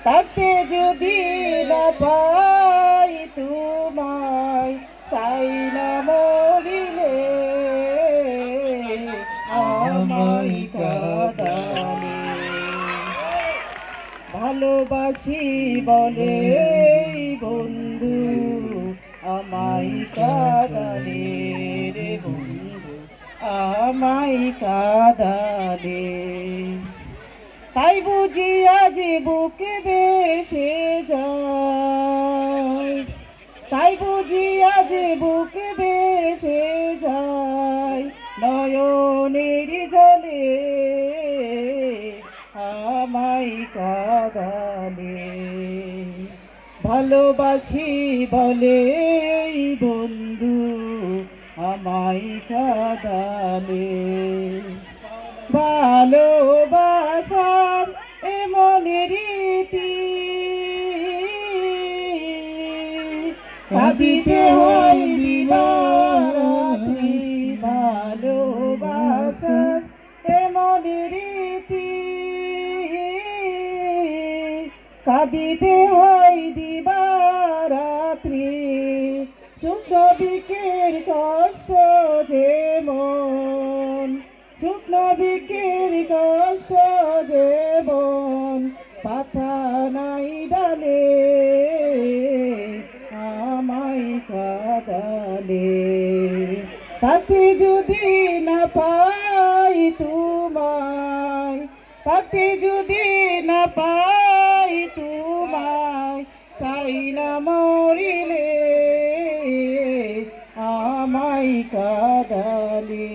তাতে যদি না পাই তোমায়, চাই না মরিলে আমায় কাঁদালে। ভালোবাসি বলে বন্ধু আমায় কাঁদালে রে বন্ধু, আমায় কাঁদালে। তাই বুঝি আজ বুকে বেসে যায়, তাই বুঝি আজ বুকে বেসে যায় নয়নের জলে আমায় কাঁদালে। ভালোবাসি বলে বন্ধু আমায় কাঁদালে। ভালোবাসার এমন রীতি, কাঁদিতে হয় দিবারাত্রি। ভালোবাসার এমন রীতি, কাঁদিতে হয় দিবারাত্রি। শুকনো বিকের কষ্ট যেমন, শুকনো বিকের কষ্ট যেমন, পাতা নাই ডালে আমায় কাঁদালে। তাতে যদি না পাই তোমায়, তাতে যদি না পাই তোমায়, চাই না মরিলে আমায় কাঁদালে।